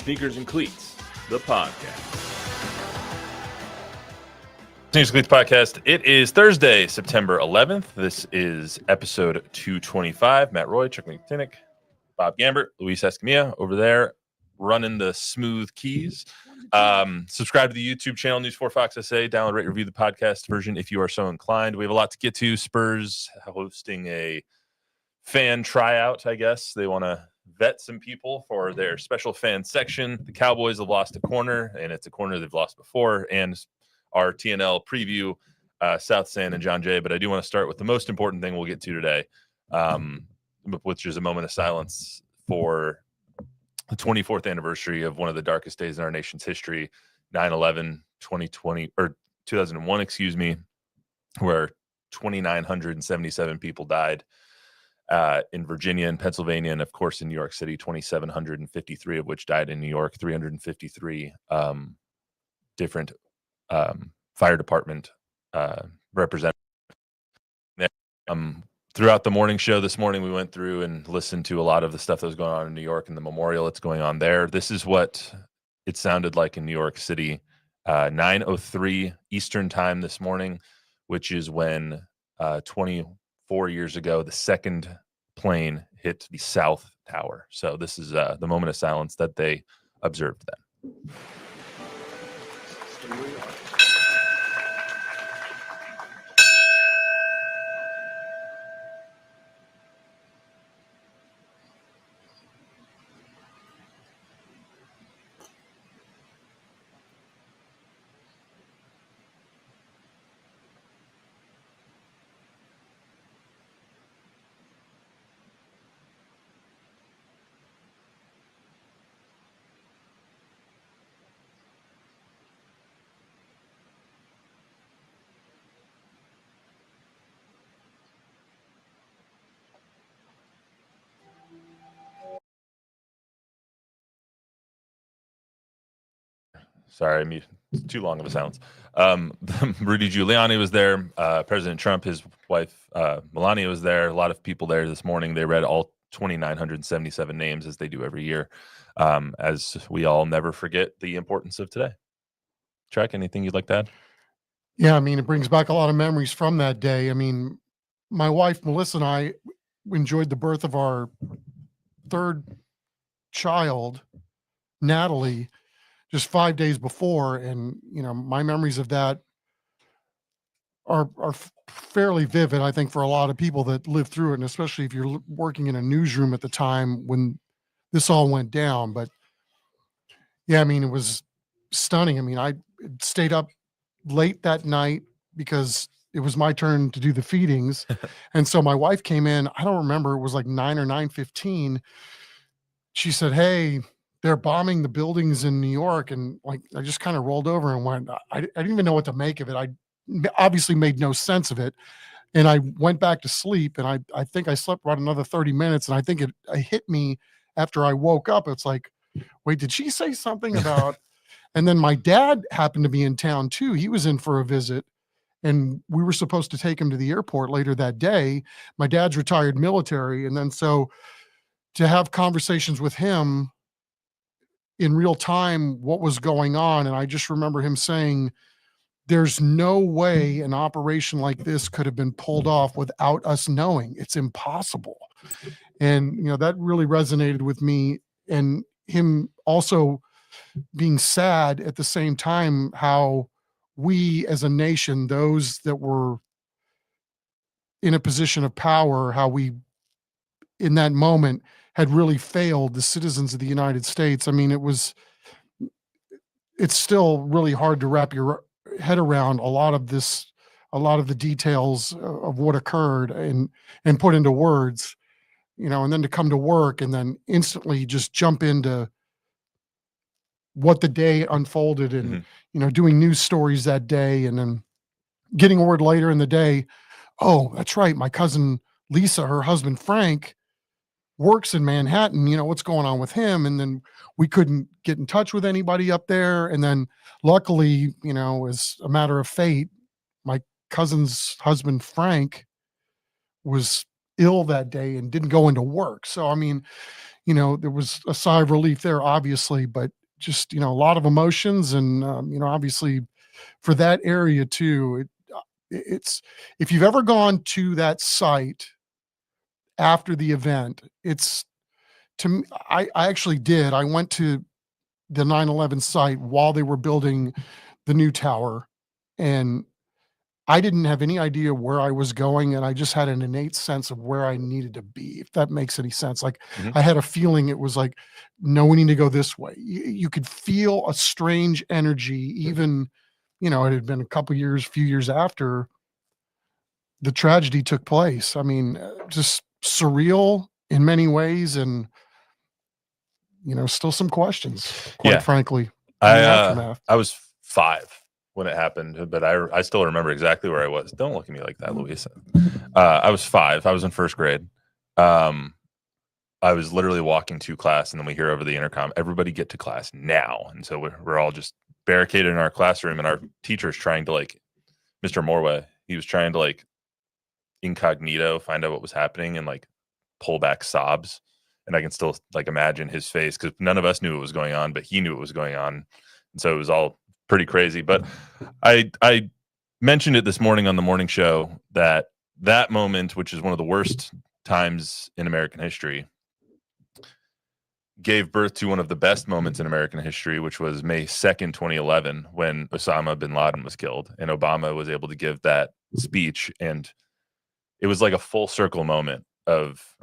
Sneakers and Cleats, the podcast. Sneakers and Cleats podcast. It is Thursday, September 11th. This is episode 225. Matt Roy, Chuck McTinnick, Bob Gambert, Luis Escamilla over there running the smooth keys. Subscribe to the YouTube channel, News 4 Fox SA. Download, rate, review the podcast version if you are so inclined. We have a lot to get to. Spurs hosting a fan tryout, I guess. They want to vet some people for their special fan section. The Cowboys have lost a corner, and it's a corner they've lost before. And our TNL preview, South San and John Jay. But I do want to start with the most important thing we'll get to today, which is a moment of silence for the 24th anniversary of one of the darkest days in our nation's history, 9/11, 2001, excuse me, where 2,977 people died in Virginia and Pennsylvania, and of course in New York City, 2,753 of which died in New York, 353 different fire department representatives. Throughout the morning show this morning, we went through and listened to a lot of the stuff that was going on in New York and the memorial that's going on there. This is what it sounded like in New York City, 9:03 Eastern time this morning, which is when 24 years ago, the second plane hit the South Tower. So this is the moment of silence that they observed then. Sorry, it's too long of a silence. Rudy Giuliani was there. President Trump, his wife Melania was there. A lot of people there this morning. They read all 2,977 names as they do every year, as we all never forget the importance of today. Chuck, anything you'd like to add? Yeah, I mean, it brings back a lot of memories from that day. I mean, my wife, Melissa, and I enjoyed the birth of our third child, Natalie, just 5 days before. And, you know, my memories of that are fairly vivid, I think, for a lot of people that lived through it, and especially if you're working in a newsroom at the time when this all went down. But yeah, I mean, it was stunning. I mean, I stayed up late that night because it was my turn to do the feedings. And so my wife came in, I don't remember, it was like 9 or 9:15. She said, "Hey, they're bombing the buildings in New York." And like, I just kind of rolled over and went, I didn't even know what to make of it. I obviously made no sense of it. And I went back to sleep, and I think I slept about another 30 minutes. And I think it hit me after I woke up. It's like, wait, did she say something about, and then my dad happened to be in town too. He was in for a visit, and we were supposed to take him to the airport later that day. My dad's retired military. And then so to have conversations with him in real time, what was going on. And I just remember him saying, there's no way an operation like this could have been pulled off without us knowing. It's impossible. And, you know, that really resonated with me, and him also being sad at the same time, how we as a nation, those that were in a position of power, how we in that moment had really failed the citizens of the United States. I mean, it's still really hard to wrap your head around a lot of the details of what occurred and put into words, you know, and then to come to work and then instantly just jump into what the day unfolded and, you know, doing news stories that day, and then getting word later in the day, oh, that's right, my cousin Lisa, her husband Frank, works in Manhattan, you know, what's going on with him? And then we couldn't get in touch with anybody up there. And then luckily, you know, as a matter of fate, my cousin's husband Frank was ill that day and didn't go into work. So, I mean, you know, there was a sigh of relief there, obviously, but just, you know, a lot of emotions. And, you know, obviously for that area too, it's, if you've ever gone to that site after the event, it's, to me, I actually did. I went to the 9/11 site while they were building the new tower, and I didn't have any idea where I was going, and I just had an innate sense of where I needed to be, if that makes any sense. Like, I had a feeling it was like, no, we need to go this way. You could feel a strange energy, even, you know, it had been few years after the tragedy took place. I mean, just surreal in many ways, and, you know, still some questions, quite frankly, in the aftermath. I was 5 when it happened, but I still remember exactly where I was. Don't look at me like that, Luis. I was 5. I was in first grade. I was literally walking to class, and then we hear over the intercom, "Everybody get to class now!" And so we're all just barricaded in our classroom, and our teacher's trying to, like, Mr. Morway, he was trying to, like, incognito find out what was happening and, like, pull back sobs. And I can still, like, imagine his face, because none of us knew what was going on, but he knew what was going on. And so it was all pretty crazy. But I mentioned it this morning on the morning show that moment, which is one of the worst times in American history, gave birth to one of the best moments in American history, which was May 2nd, 2011, when Osama bin Laden was killed. And Obama was able to give that speech. And it was like a full circle moment of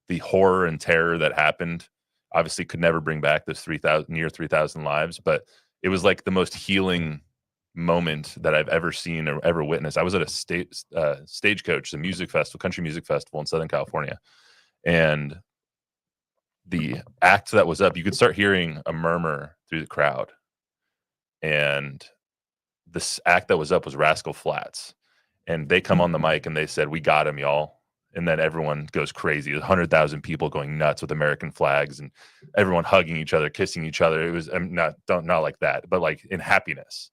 the horror and terror that happened. Obviously could never bring back those near 3,000 lives, but it was like the most healing moment that I've ever seen or ever witnessed. I was at a Stagecoach, the music festival, country music festival in Southern California. And the act that was up, you could start hearing a murmur through the crowd. And this act that was up was Rascal Flatts. And they come on the mic and they said, "We got him, y'all." And then everyone goes crazy. 100,000 people going nuts with American flags and everyone hugging each other, kissing each other. It was not like that, but like in happiness.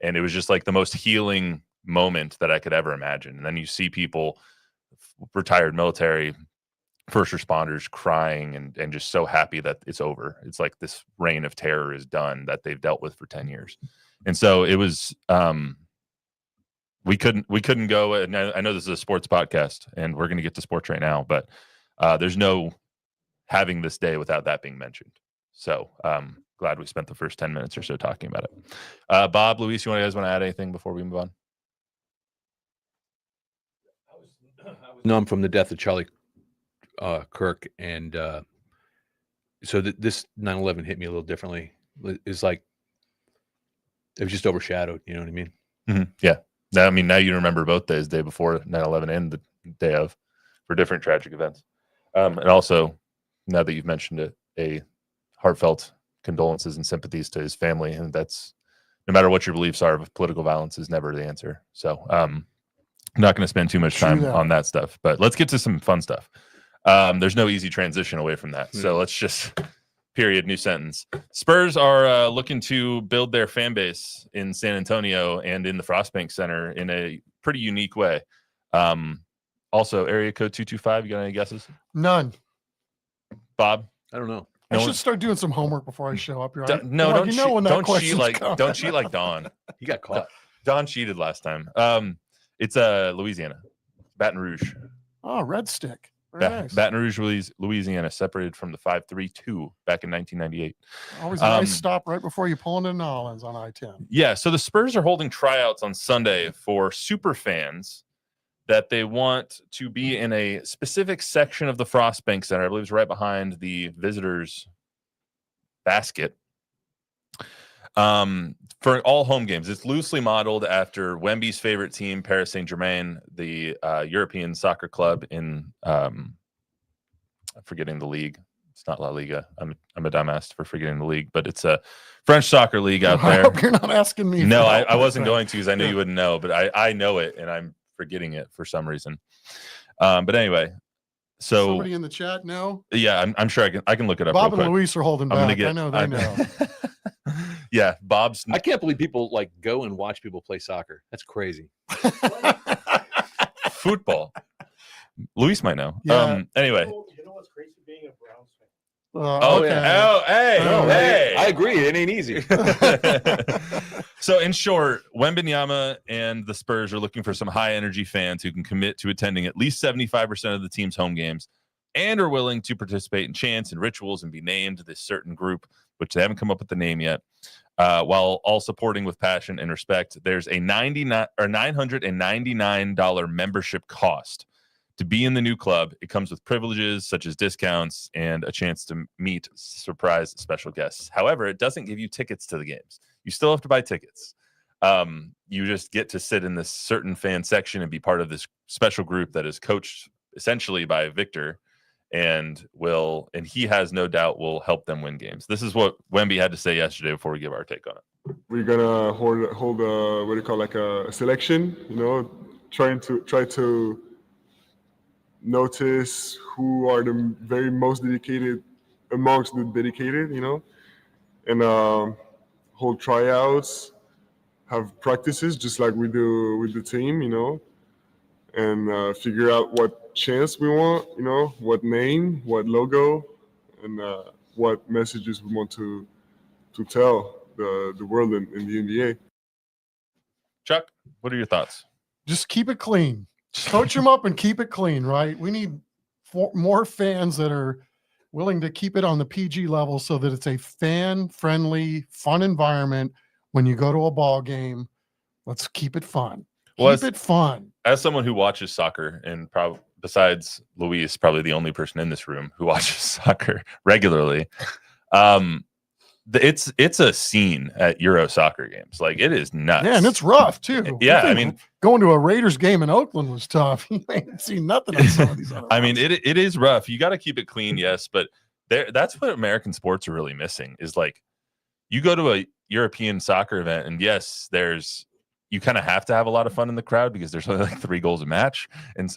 And it was just like the most healing moment that I could ever imagine. And then you see people, retired military, first responders, crying and just so happy that it's over. It's like this reign of terror is done that they've dealt with for 10 years. And so it was, we couldn't go. And I know this is a sports podcast, and we're going to get to sports right now, but there's no having this day without that being mentioned. So glad we spent the first 10 minutes or so talking about it. Bob, Luis, you guys want to add anything before we move on? I was numb from the death of Charlie Kirk, and so this 9/11 hit me a little differently. It's like it was just overshadowed. You know what I mean? Mm-hmm. Yeah. I mean, now you remember both days, day before 9/11 and the day of, for different tragic events. And also, now that you've mentioned it, a heartfelt condolences and sympathies to his family. And that's, no matter what your beliefs are, political violence is never the answer. So I'm not going to spend too much time on that stuff, but let's get to some fun stuff. There's no easy transition away from that. So let's just... Period. New sentence. Spurs are looking to build their fan base in San Antonio and in the Frostbank Center in a pretty unique way. Also, area code 225. You got any guesses? None. Bob? I don't know. I should start doing some homework before I show up here. No, don't cheat like Don. You got caught. Don cheated last time. It's Louisiana, Baton Rouge. Oh, Red Stick. Nice. Baton Rouge, Louisiana, separated from the 532 back in 1998. Always a nice stop right before you pull into New Orleans on I-10. Yeah, so the Spurs are holding tryouts on Sunday for superfans that they want to be in a specific section of the Frostbank Center. I believe it's right behind the visitors' basket. For all home games. It's loosely modeled after Wemby's favorite team, Paris Saint-Germain, the European soccer club in I'm forgetting the league. It's not La Liga. I'm a dumbass for forgetting the league, but it's a French soccer league out there. I hope you're not asking me. No, I wasn't going to, because I knew you wouldn't know, but I know it, and I'm forgetting it for some reason. But anyway, so somebody in the chat know? Yeah, I'm sure I can look it up. Bob and Luis are holding back. I know they know. Yeah, Bob's. I can't believe people like go and watch people play soccer. That's crazy. Football. Luis might know. Yeah. Anyway. You know what's crazy being a Browns fan? Okay. Oh, hey, No, hey. I agree. It ain't easy. So, in short, Wembanyama and the Spurs are looking for some high-energy fans who can commit to attending at least 75% of the team's home games and are willing to participate in chants and rituals and be named this certain group, which they haven't come up with the name yet, while all supporting with passion and respect. There's a $999 membership cost. To be in the new club, it comes with privileges such as discounts and a chance to meet surprise special guests. However, it doesn't give you tickets to the games. You still have to buy tickets. You just get to sit in this certain fan section and be part of this special group that is coached essentially by Victor, and he has no doubt will help them win games. This is what Wemby had to say yesterday before we give our take on it. We're gonna hold what do you call, like a selection, try to notice who are the very most dedicated amongst the dedicated, and hold tryouts, have practices just like we do with the team, and figure out what chance we want, what name, what logo, and what messages we want to tell the world in the NBA. Chuck, what are your thoughts? Just keep it clean. Coach them up and keep it clean, right? We need more fans that are willing to keep it on the PG level so that it's a fan-friendly, fun environment when you go to a ball game. Let's keep it fun. Keep it fun. As someone who watches soccer, and besides Luis, probably the only person in this room who watches soccer regularly, it's a scene at Euro soccer games. Like, it is nuts. Yeah, and it's rough too. Yeah, I mean, going to a Raiders game in Oakland was tough. You ain't seen nothing on some of these other I mean, ones. it is rough. You got to keep it clean, yes, but that's what American sports are really missing, is like, you go to a European soccer event, and yes, you kind of have to have a lot of fun in the crowd because there's only like 3 goals a match,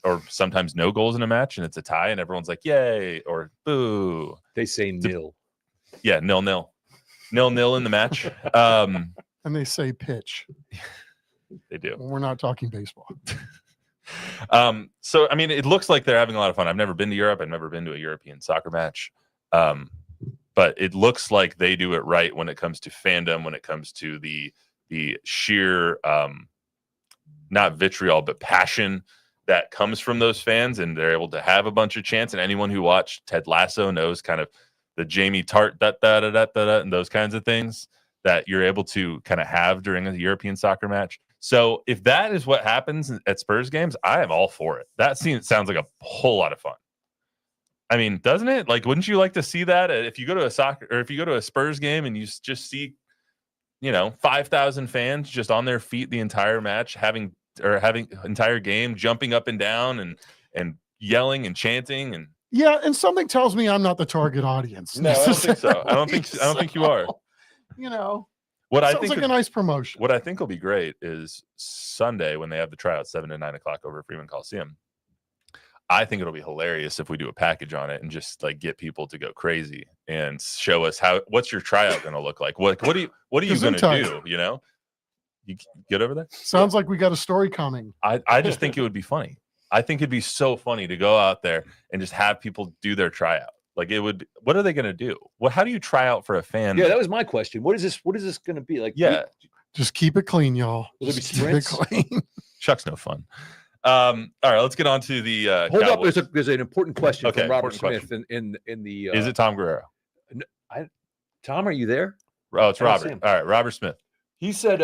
or sometimes no goals in a match, and it's a tie, and everyone's like, yay, or boo. They say nil. Yeah, 0-0 in the match. And they say pitch. They do. We're not talking baseball. So, I mean, it looks like they're having a lot of fun. I've never been to Europe. I've never been to a European soccer match. But it looks like they do it right when it comes to fandom, when it comes to the sheer, not vitriol, but passion that comes from those fans. And they're able to have a bunch of chants. And anyone who watched Ted Lasso knows kind of the Jamie Tart, and those kinds of things that you're able to kind of have during a European soccer match. So if that is what happens at Spurs games, I am all for it. That sounds like a whole lot of fun. I mean, doesn't it? Like, wouldn't you like to see that if you go to a Spurs game and you just see, 5,000 fans just on their feet the entire match, having entire game, jumping up and down and yelling and chanting and. Yeah, and something tells me I'm not the target audience. No, I don't think so. I don't think you are. What I think like a nice promotion. What I think will be great is Sunday when they have the tryouts 7 to 9 o'clock over at Freeman Coliseum. I think it'll be hilarious if we do a package on it and just like get people to go crazy and show us what's your tryout going to look like. What are you going to do? You get over there. Sounds like we got a story coming. I just think it would be funny. I think it'd be so funny to go out there and just have people do their tryout. Like, it would. What are they going to do? How do you try out for a fan? Yeah, that was my question. What is this going to be like? Yeah, just keep it clean, y'all. Will it be just keep it clean. Chuck's no fun. All right, let's get on to the. Hold Cowboys. up, there's an important question from Robert important Smith in the. Is it Tom Guerrero? Tom, are you there? Oh, it's Robert. All right, Robert Smith. He said,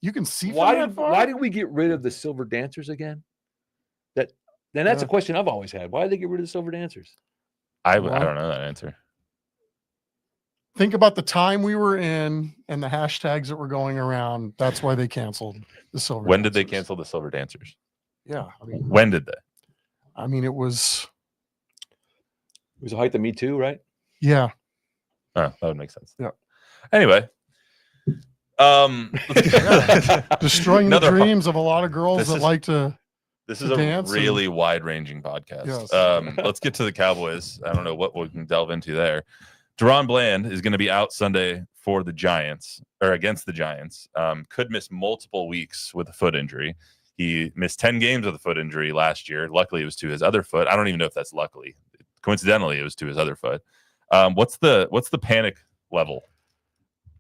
"You can see why did we get rid of the silver dancers again?" That's a question I've always had. Why did they get rid of the silver dancers? I don't know that answer. Think about the time we were in and the hashtags that were going around. That's why they canceled the silver. When did they cancel the silver dancers? Yeah, when did they? I mean, it was the height of Me Too, right? Yeah. Oh, that would make sense. Yeah. Anyway, destroying the dreams of a lot of girls that like to. This is a really wide-ranging podcast. Yes. Let's get to the Cowboys. I don't know what we can delve into there. Deron Bland is going to be out Sunday for the Giants, or against the Giants. Could miss multiple weeks with a foot injury. He missed 10 games with a foot injury last year. Luckily, it was to his other foot. I don't even know if that's luckily. Coincidentally, it was to his other foot. What's the panic level?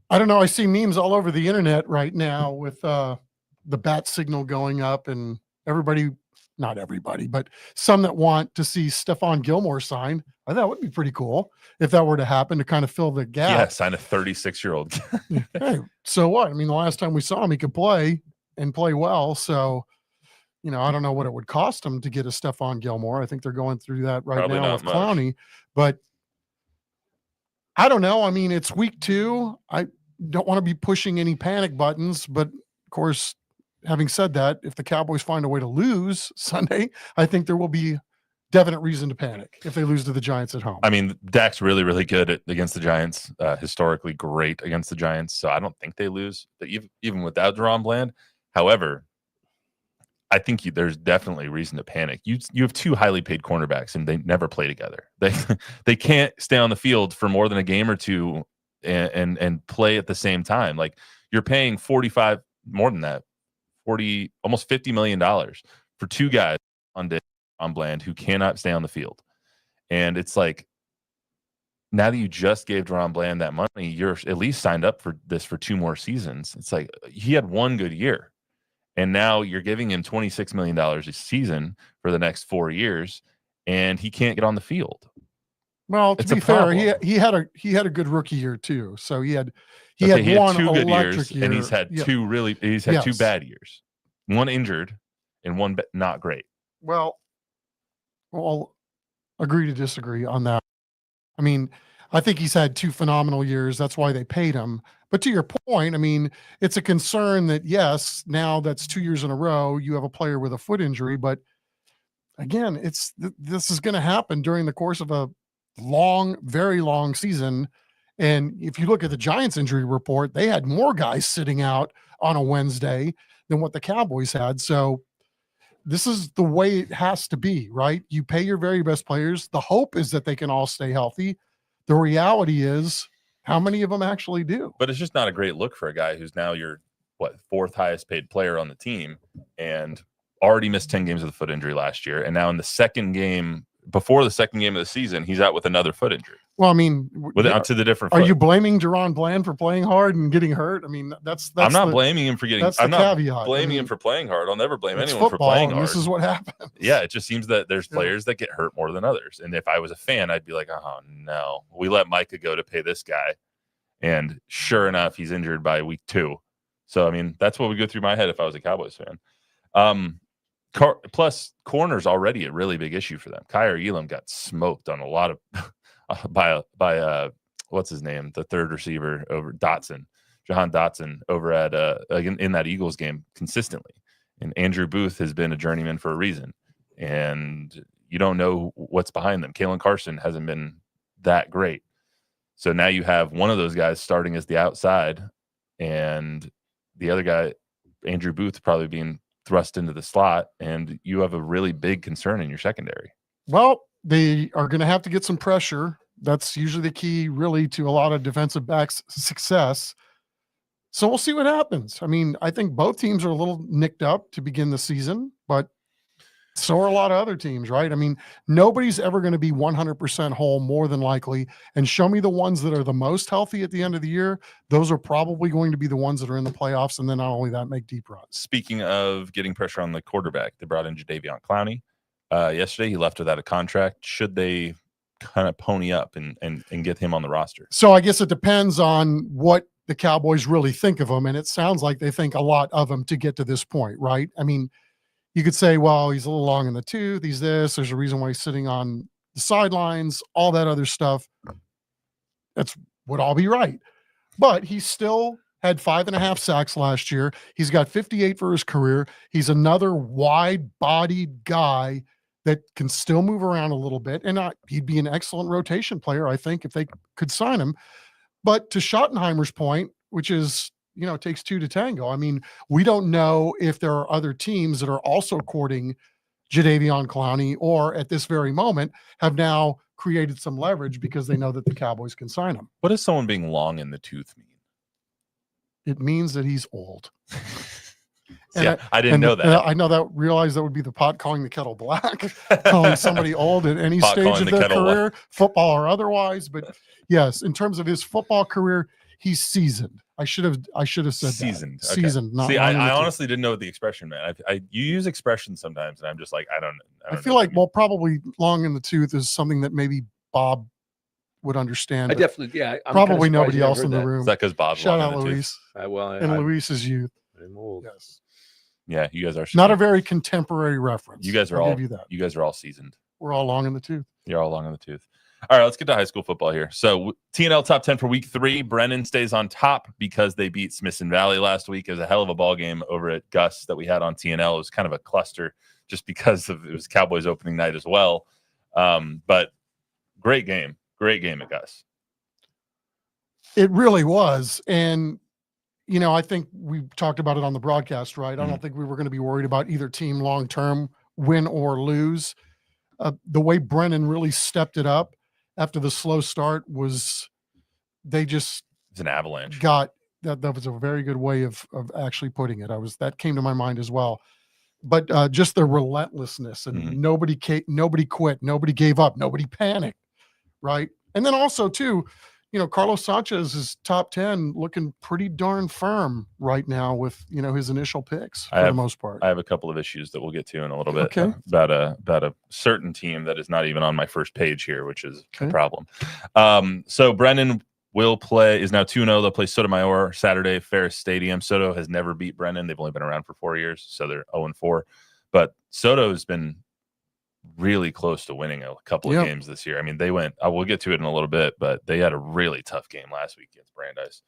I don't know. I see memes all over the internet right now with the bat signal going up, and not everybody, but some that want to see Stephon Gilmore signed. I thought it would be pretty cool if that were to happen to kind of fill the gap. Yeah, sign a 36-year-old. Hey, so what? I mean, the last time we saw him, he could play and play well. So, I don't know what it would cost him to get a Stephon Gilmore. I think they're going through that right Probably now not with much. Clowney, but I don't know. I mean, it's week 2. I don't want to be pushing any panic buttons, but of course, having said that, if the Cowboys find a way to lose Sunday, I think there will be definite reason to panic if they lose to the Giants at home. I mean, Dak's really, really good against the Giants, historically great against the Giants. So I don't think they lose, even without Deron Bland. However, I think there's definitely reason to panic. You have 2 highly paid cornerbacks, and they never play together. They can't stay on the field for more than a game or two and play at the same time. Like, you're paying more than that, almost $50 million for 2 guys on Bland who cannot stay on the field. And it's like, now that you just gave Deron Bland that money, you're at least signed up for this for 2 more seasons. It's like, he had 1 good year, and now you're giving him $26 million a season for the next 4 years, and he can't get on the field. Well, to It's a be fair, problem. he had a good rookie year too. So he had He one had 2 good electric years, and he's had 2 2 bad years. 1 injured and 1 not great. Well, agree to disagree on that. I mean, I think he's had 2 phenomenal years. That's why they paid him. But to your point, I mean, it's a concern that, yes, now that's 2 years in a row, you have a player with a foot injury. But again, this is going to happen during the course of a very long season. And if you look at the Giants injury report, they had more guys sitting out on a Wednesday than what the Cowboys had. So this is the way it has to be, right? You pay your very best players. The hope is that they can all stay healthy. The reality is, how many of them actually do? But it's just not a great look for a guy who's now your 4th highest paid player on the team, and already missed 10 games with a foot injury last year. And now in the second game, before the second game of the season, he's out with another foot injury. Well, I mean, To the different are foot. you blaming Deron Bland for playing hard and getting hurt? I mean, that's I'm not blaming him for getting. That's the I'm not caveat. blaming him for playing hard. I'll never blame It's anyone football, for playing and hard. this is what happens. Yeah, it just seems that there's players that get hurt more than others. And if I was a fan, I'd be like, oh no, we let Micah go to pay this guy. And sure enough, he's injured by week 2. So, I mean, that's what would go through my head if I was a Cowboys fan. Plus, corner's already a really big issue for them. Kyer Elam got smoked on a lot of by what's his name, the third receiver over Jahan Dotson over at in that Eagles game consistently. And Andrew Booth has been a journeyman for a reason, and you don't know what's behind them. Kalen Carson hasn't been that great, so now you have one of those guys starting as the outside, and the other guy, Andrew Booth, probably being thrust into the slot, and you have a really big concern in your secondary. Well, they are going to have to get some pressure. That's usually the key, really, to a lot of defensive backs' success. So we'll see what happens. I mean, I think both teams are a little nicked up to begin the season, but so are a lot of other teams, right? I mean, nobody's ever going to be 100% whole, more than likely. And show me the ones that are the most healthy at the end of the year. Those are probably going to be the ones that are in the playoffs. And then not only that, make deep runs. Speaking of getting pressure on the quarterback, they brought in Jadeveon Clowney. Yesterday, he left without a contract. Should they kind of pony up and get him on the roster? So I guess it depends on what the Cowboys really think of him. And it sounds like they think a lot of him to get to this point, right? I mean, you could say, well, he's a little long in the tooth. He's this. There's a reason why he's sitting on the sidelines, all that other stuff. That would all be right. But he still had 5.5 sacks last year. He's got 58 for his career. He's another wide-bodied guy that can still move around a little bit. And he'd be an excellent rotation player, I think, if they could sign him. But to Schottenheimer's point, which is, it takes 2 to tango. I mean, we don't know if there are other teams that are also courting Jadeveon Clowney, or at this very moment have now created some leverage because they know that the Cowboys can sign him. What does someone being long in the tooth mean? It means that he's old. And Yeah, I didn't know that. I know that. Realized that would be the pot calling the kettle black, calling somebody old at any Pot stage calling of the their kettle career, football or otherwise. But yes, in terms of his football career, he's seasoned. I should have said Seasoned. that. Okay. Seasoned. Not See, long in the I tooth. honestly didn't know the expression, man. You use expressions sometimes, and I'm just like, I don't I know feel what like, that well, probably long in the tooth is something that maybe Bob would understand. I but definitely, yeah. I'm probably kinda surprised nobody you never else heard in the that. means. room. Is that because Bob's Shout long out in the tooth? Luis Well, and Luis's youth. I'm old. Yes, Yeah, you guys are not a very contemporary reference. You guys are I'll all give you that. You guys are all seasoned. We're all long in the tooth. You're all long in the tooth. All right, let's get to high school football here. So TNL top 10 for week 3. Brennan stays on top because they beat Smithson Valley last week. It was a hell of a ball game over at Gus that we had on TNL. It was kind of a cluster just because it was Cowboys opening night as well. But great game at Gus. It really was. And, I think we talked about it on the broadcast, right? I don't think we were going to be worried about either team long-term, win or lose. The way Brennan really stepped it up after the slow start was they just It's an avalanche. got that. That was a very good way of actually putting it. That came to my mind as well. But just the relentlessness and nobody quit, nobody gave up, nobody panicked, right? And then also too, Carlos Sanchez is top 10, looking pretty darn firm right now with his initial picks for the most part. I have a couple of issues that we'll get to in a little bit Okay. about a certain team that is not even on my first page here, which is a problem. So Brennan is now 2-0. They'll play Sotomayor Saturday, Ferris Stadium. Soto has never beat Brennan. They've only been around for 4 years, so they're 0-4. But Soto has been really close to winning a couple of games this year. I mean, they went, we'll get to it in a little bit, but they had a really tough game last week against Brandeis.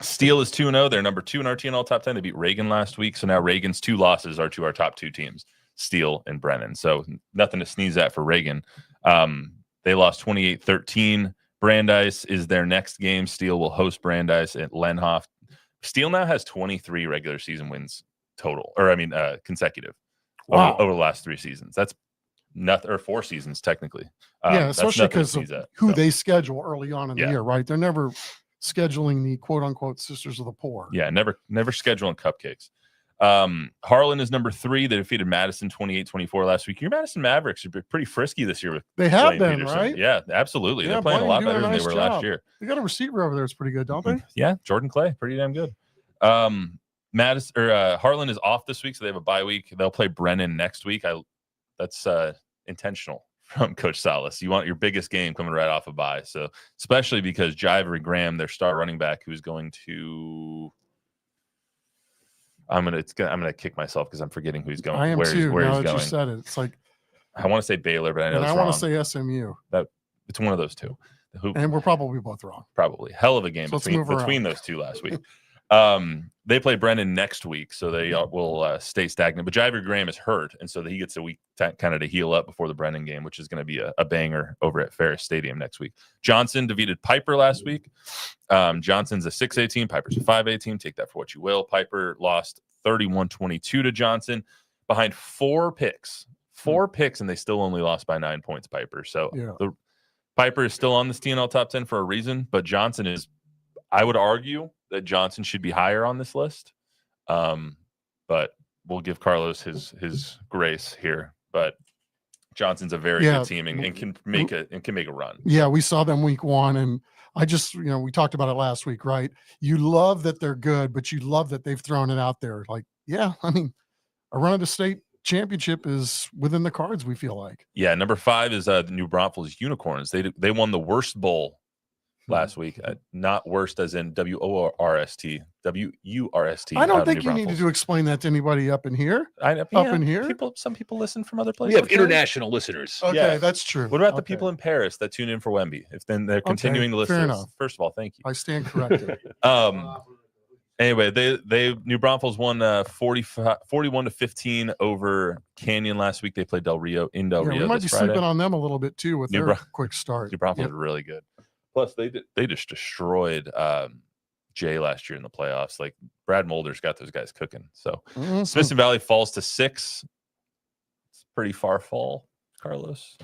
Steele is 2-0. They're number 2 in our TNL top 10. They beat Reagan last week. So now Reagan's 2 losses are to our top 2 teams, Steele and Brennan. So nothing to sneeze at for Reagan. They lost 28-13. Brandeis is their next game. Steele will host Brandeis at Lenhoff. Steele now has 23 regular season wins total, consecutive. Wow. Over the last 3 seasons. That's nothing, or 4 seasons technically. Especially because of who they schedule early on in the year, right? They're never scheduling the quote unquote sisters of the poor. Yeah, never scheduling cupcakes. Harlan is number 3. They defeated Madison 28-24 last week. Your Madison Mavericks are pretty frisky this year. They have been, Peterson. right? Yeah, absolutely. Yeah, they're playing a lot better than they were last year. They got a receiver over there. It's pretty good, don't they? Yeah, Jordan Clay, pretty damn good. Harlan is off this week, so they have a bye week. They'll play Brennan next week. That's intentional from Coach Salas. You want your biggest game coming right off a bye, so especially because Jivery Graham, their star running back, who's going to. I'm gonna kick myself because I'm forgetting who he's going. I am where too. Where Now he's that going. you said it, it's like I want to say Baylor, but I know and it's I wrong. want to say SMU. It's one of those two. And we're probably both wrong. Probably hell of a game So between those two last week. They play Brennan next week, so they will stay stagnant. But Jiver Graham is hurt, and so he gets a week kind of to heal up before the Brennan game, which is going to be a banger over at Ferris Stadium next week. Johnson defeated Piper last week. Johnson's a 6A team. Piper's a 5A team. Take that for what you will. Piper lost 31-22 to Johnson behind 4 picks. 4 picks, and they still only lost by 9 points, Piper. So the Piper is still on this TNL top 10 for a reason, but Johnson is, I would argue that Johnson should be higher on this list. But we'll give Carlos his grace here. But Johnson's a very good team and can make a run. Yeah, we saw them week 1, and I just, we talked about it last week, right? You love that they're good, but you love that they've thrown it out there. Like, a run of the state championship is within the cards, we feel like. Yeah, number 5 is the New Braunfels Unicorns. They won the worst bowl last week. Not worst as in WORST, WURST. I don't think you needed to explain that to anybody up in here. In here? Some people listen from other places. We have international listeners. Okay, that's true. What about the people in Paris that tune in for Wemby? If then they're continuing to listen. Fair enough. First of all, thank you. I stand corrected. Anyway, they New Braunfels won 41-15 over Canyon last week. They played Del Rio in Del Rio. We might be sleeping on them a little bit too with their quick start. New Braunfels are really good. Plus, they just destroyed Jay last year in the playoffs. Like Brad Mulder's got those guys cooking. So Smithson Valley falls to 6. It's a pretty far fall. Carlos.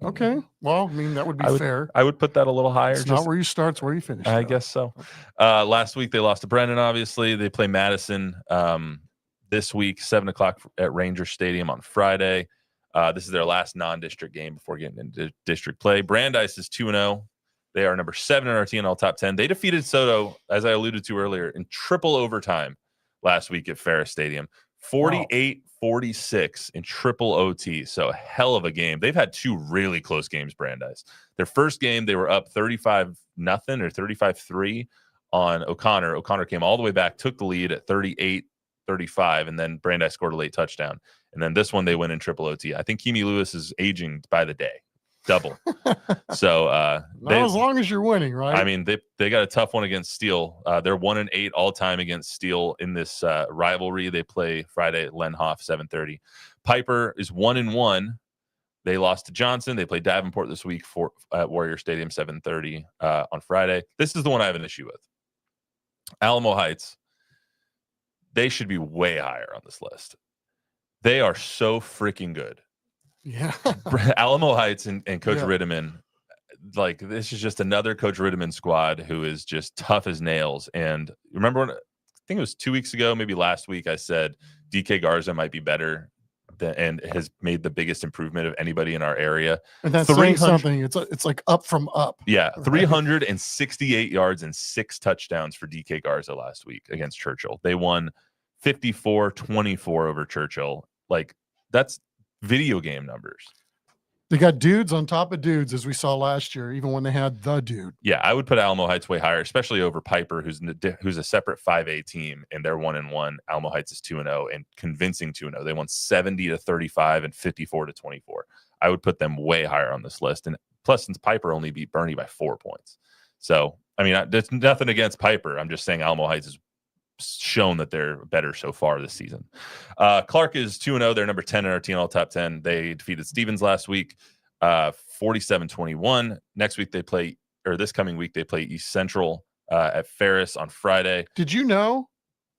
Okay. Well, I mean, that would be fair. I would put that a little higher. It's not where you start, it's where you finish. I guess so. Last week they lost to Brennan. Obviously, they play Madison this week, 7:00 at Ranger Stadium on Friday. This is their last non-district game before getting into district play. Brandeis is 2-0. They are number 7 in our TNL top 10. They defeated Soto, as I alluded to earlier, in triple overtime last week at Ferris Stadium. 48-46 in triple OT. So a hell of a game. They've had 2 really close games, Brandeis. Their first game, they were up 35-0 or 35-3 on O'Connor. O'Connor came all the way back, took the lead at 38-35, and then Brandeis scored a late touchdown. And then this one, they win in triple OT. I think Keamy Lewis is aging by the day. Double. So not as long as you're winning, right? I mean, they got a tough one against Steele. They're 1-8 all time against Steele in this rivalry. They play Friday at Lenhoff, 7:30. Piper is 1-1. They lost to Johnson. They play Davenport this week at Warrior Stadium, 7:30 on Friday. This is the one I have an issue with. Alamo Heights. They should be way higher on this list. They are so freaking good. Yeah. Alamo Heights and Coach Ritteman, like, this is just another Coach Ritteman squad who is just tough as nails. And remember when, I think it was 2 weeks ago, maybe last week, I said DK Garza might be better and has made the biggest improvement of anybody in our area. And that's saying something. It's like up from up. Yeah, 368 yards and 6 touchdowns for DK Garza last week against Churchill. They won 54-24 over Churchill. Like, that's video game numbers. They got dudes on top of dudes, as we saw last year, even when they had the dude. Yeah, I would put Alamo Heights way higher, especially over Piper, who's a separate 5A team, and they're 1-1. Alamo Heights is 2-0 and convincing 2-0. They won 70-35 and 54-24. I would put them way higher on this list. And plus, since Piper only beat Bernie by 4 points. So, I mean, there's nothing against Piper. I'm just saying Alamo Heights is shown that they're better so far this season. Clark is 2-0. They're number 10 in our TNL top 10. They defeated Stevens last week, 47-21. Next week this coming week they play East Central at Ferris on Friday. Did you know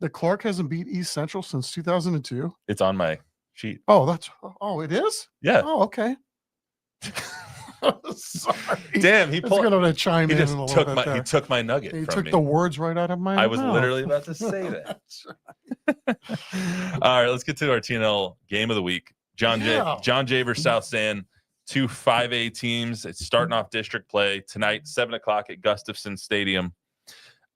that Clark hasn't beat East Central since 2002? It's on my sheet. Oh, it is? Yeah. Oh, okay. Sorry. Damn, he took my nugget. He from took me. the words right out of my mouth. I was literally about to say that. All right, let's get to our TNL game of the week. John Jay versus South San, 2 5A teams. It's starting off district play tonight, 7:00 at Gustafson Stadium.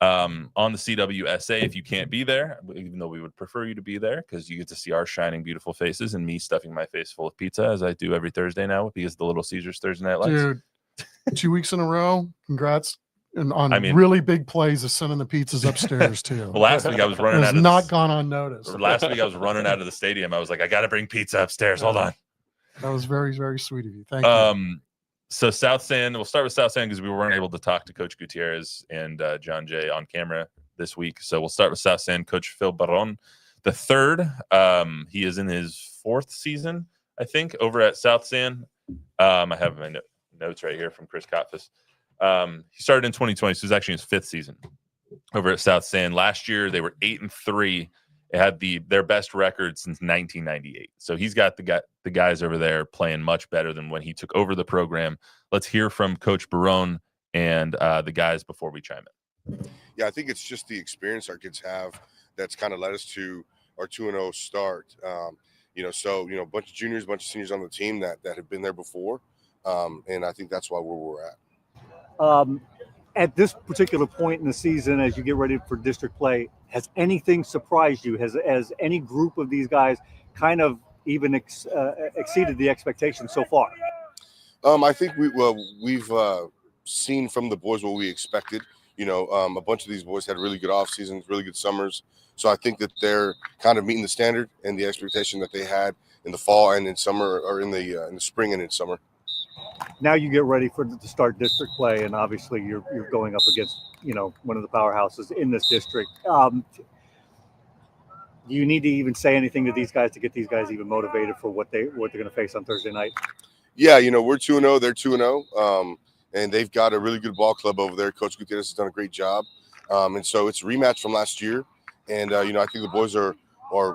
On the CWSA, if you can't be there, even though we would prefer you to be there because you get to see our shining, beautiful faces and me stuffing my face full of pizza as I do every Thursday now because the Little Caesars Thursday Night Lights. Dude, 2 weeks in a row. Congrats. And really big plays of sending the pizzas upstairs too. Well, last week I was running out of not gone unnoticed. Last week I was running out of the stadium. I was like, I got to bring pizza upstairs. Hold on. That was very, very sweet of you. Thank you. So South San, we'll start with South San because we weren't able to talk to Coach Gutierrez and John Jay on camera this week. So we'll start with South San. Coach Phil Baron, the third. He is in his 4th season, I think, over at South San. I have my notes right here from Chris Kotfus. He started in 2020, so it was actually his 5th season over at South San. Last year, they were 8-3. It had their best record since 1998. So he's got the guys over there playing much better than when he took over the program. Let's hear from Coach Barone and the guys before we chime in. Yeah, I think it's just the experience our kids have that's kind of led us to our 2-0 start. A bunch of juniors, a bunch of seniors on the team that have been there before. And I think that's why we're at. At this particular point in the season, as you get ready for district play, has anything surprised you? Has any group of these guys kind of even exceeded the expectations so far? I think we've seen from the boys what we expected. A bunch of these boys had really good off seasons, really good summers. So I think that they're kind of meeting the standard and the expectation that they had in the fall and in summer, or in the spring and in summer. Now you get ready to start district play, and obviously you're going up against one of the powerhouses in this district. Do you need to even say anything to these guys to get these guys even motivated for what they're going to face on Thursday night? Yeah, we're 2-0, they're 2-0, and they've got a really good ball club over there. Coach Gutierrez has done a great job, and so it's a rematch from last year, and I think the boys are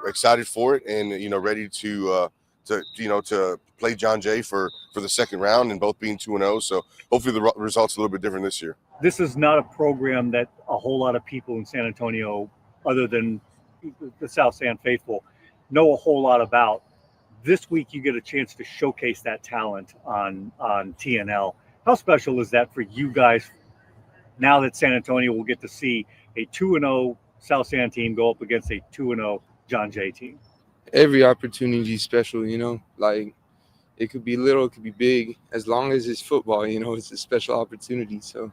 excited for it and ready to to play John Jay for the second round, and both being 2-0. So hopefully the results a little bit different this year. This is not a program that a whole lot of people in San Antonio, other than the South San faithful, know a whole lot about. This week you get a chance to showcase that talent on TNL. How special is that for you guys now that San Antonio will get to see a 2-0 South San team go up against a 2-0 John Jay team? Every opportunity is special, like it could be little, it could be big. As long as it's football, it's a special opportunity. So.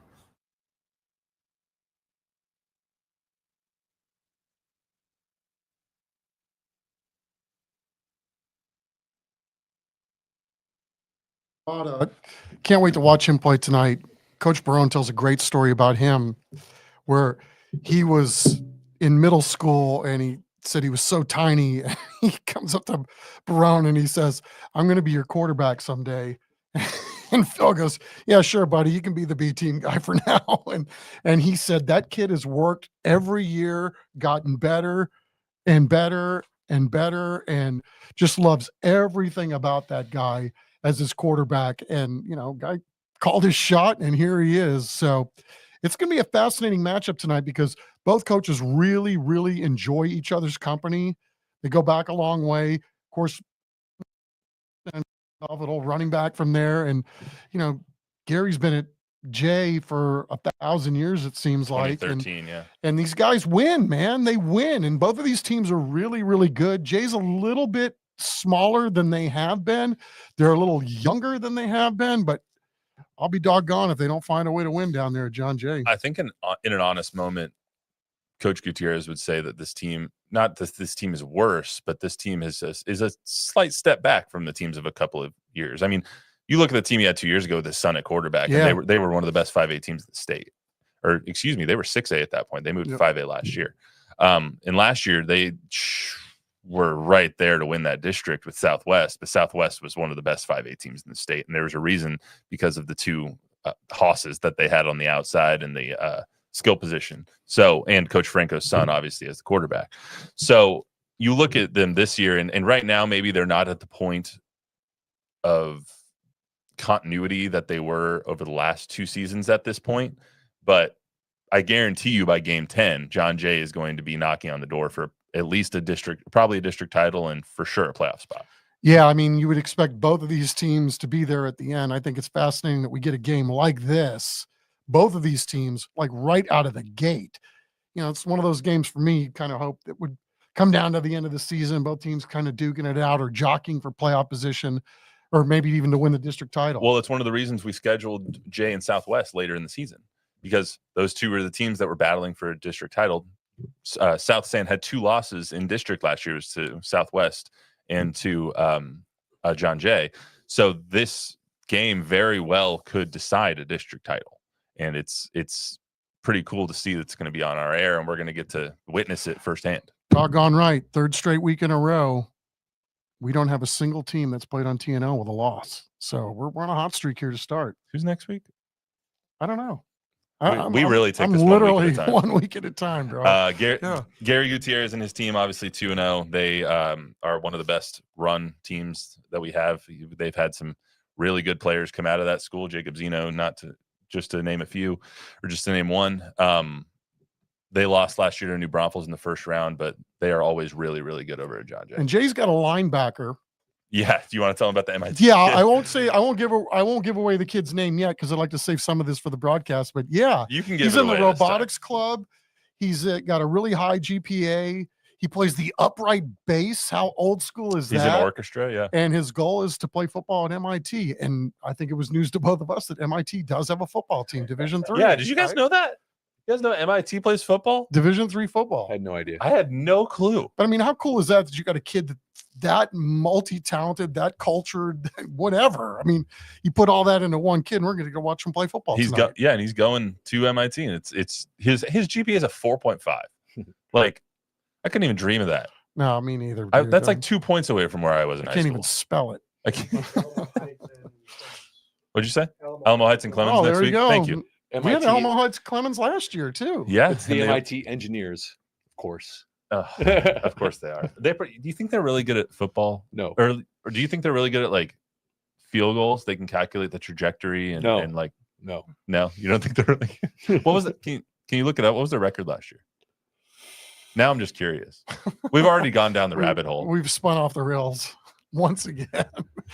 Can't wait to watch him play tonight. Coach Barone tells a great story about him where he was in middle school and he said he was so tiny. He comes up to Barone and he says, "I'm going to be your quarterback someday." And Phil goes, "Yeah, sure, buddy. You can be the B team guy for now." And he said that kid has worked every year, gotten better and better and better, and just loves everything about that guy as his quarterback. And, guy called his shot and here he is. So it's going to be a fascinating matchup tonight because both coaches really, really enjoy each other's company. They go back a long way. Of course, and a little running back from there. And, Gary's been at Jay for 1,000 years, it seems like. 2013, yeah. And these guys win, man. They win. And both of these teams are really, really good. Jay's a little bit smaller than they have been. They're a little younger than they have been, but I'll be doggone if they don't find a way to win down there at John Jay. I think in an honest moment, Coach Gutierrez would say that this team, not that this team is worse, but this team is a slight step back from the teams of a couple of years. I mean, you look at the team he had 2 years ago with his son at quarterback, and they were one of the best 5A teams in the state. Or excuse me, they were 6A at that point. They moved to 5A last year. And last year they were right there to win that district with Southwest, but Southwest was one of the best 5A teams in the state. And there was a reason because of the two hosses that they had on the outside and the skill position. So, and Coach Franco's son, obviously, as the quarterback. So you look at them this year, and right now, maybe they're not at the point of continuity that they were over the last two seasons at this point. But I guarantee you by game 10, John Jay is going to be knocking on the door for at least probably a district title, and for sure a playoff spot. Yeah, I mean, you would expect both of these teams to be there at the end. I think it's fascinating that we get a game like this, both of these teams, like right out of the gate. It's one of those games for me, kind of hope that would come down to the end of the season, both teams kind of duking it out or jockeying for playoff position, or maybe even to win the district title. Well, it's one of the reasons we scheduled Jay and Southwest later in the season, because those two were the teams that were battling for a district title. South San had 2 losses in district last year to Southwest and to John Jay. So this game very well could decide a district title. And it's pretty cool to see that's going to be on our air, and we're going to get to witness it firsthand. Doggone right. 3rd straight week in a row. We don't have a single team that's played on TNL with a loss. So we're on a hot streak here to start. Who's next week? I don't know. We really take this literally 1 week at a time, bro. Gary Gutierrez and his team, obviously 2-0. They are one of the best run teams that we have. They've had some really good players come out of that school. Jacob Zeno, just to name a few, or just to name one. They lost last year to New Braunfels in the first round, but they are always really, really good over at John Jay. And Jay's got a linebacker. Yeah, do you want to tell him about the MIT? Yeah, kid? I won't give away the kid's name yet because I'd like to save some of this for the broadcast. But yeah, you can give. He's in the robotics club. He's got a really high GPA. He plays the upright bass. How old school is that? He's in orchestra, yeah. And his goal is to play football at MIT. And I think it was news to both of us that MIT does have a football team, Division III. Yeah, did you guys know that? You guys know MIT plays football? Division III football. I had no idea. I had no clue. But I mean, how cool is that you got a kid that multi-talented, that cultured, whatever. I mean, you put all that into one kid, and we're going to go watch him play football. And he's going to MIT, and it's his GPA is a 4.5. Like, I couldn't even dream of that. No, me neither. That's like 2 points away from where I was in high school. I can't even spell it. What'd you say? Alamo Heights and Clemens next week. Go. Thank you. We had Alamo Heights Clemens last year too. Yeah, it's the MIT engineers, of course. Of course they are. Do you think they're really good at football? No. Early, Or do you think they're really good at like field goals? They can calculate the trajectory and, No. and like No. you don't think they're really what was it? Can you look it up? What was their record last year? Now I'm just curious. We've already gone down the rabbit hole. We've spun off the rails once again.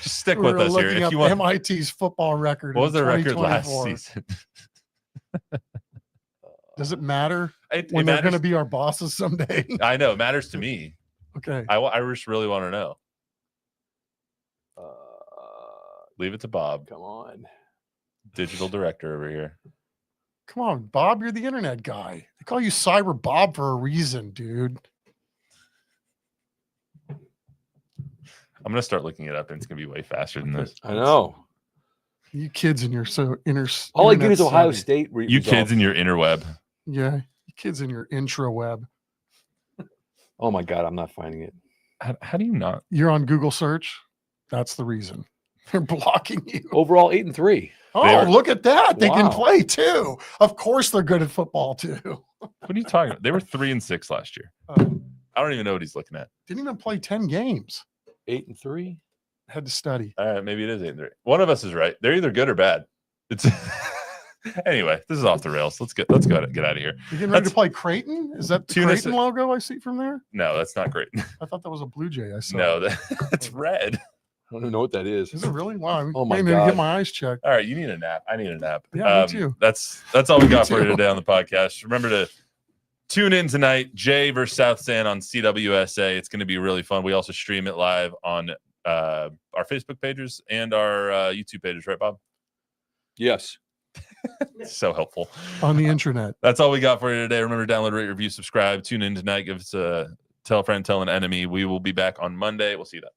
Just stick with We're us here. looking If up you want, MIT's football record. what was in their record last 2024. season? Does it matter It when they're going to matters. be our bosses someday? I know it matters to me. Okay. I just really want to know. Leave it to Bob, Come on. digital director over here. Come on, Bob, you're the internet guy. They call you Cyber Bob for a reason, dude. I'm gonna start looking it up, and it's gonna be way faster than this. I know. You kids in your All I get internet is Ohio savvy. State. You kids in your interweb. Yeah, you kids in your intraweb. Oh my God, I'm not finding it. How do you not? You're on Google search. That's the reason. They're blocking you. Overall, 8-3. Oh, look at that. They can Wow. play too. Of course they're good at football too. What are you talking about? They were 3-6 last year. Didn't I don't even know what he's looking at. even play 10 games. 8-3. Had to study. All right, maybe it is 8-3. One of us is right. They're either good or bad. It's anyway. This is off the rails. Let's get out of here. You getting ready to Let's- play Creighton? Is that the Tune us Creighton logo I see from there? No, that's not great. I thought that was a Blue Jay. I saw. No, that's red. I don't know what that is. Is it really? Wow. Oh my maybe I God. get my eyes checked. All right, you need a nap. I need a nap. Yeah, me too. That's all we got Me for you too. today on the podcast. Remember to tune in tonight, Jay versus South San on CWSA. It's going to be really fun. We also stream it live on our Facebook pages and our YouTube pages, right, Bob? Yes. So helpful. On the internet. That's all we got for you today. Remember, download, rate, review, subscribe. Tune in tonight. Give us a tell a friend, tell an enemy. We will be back on Monday. We'll see you then.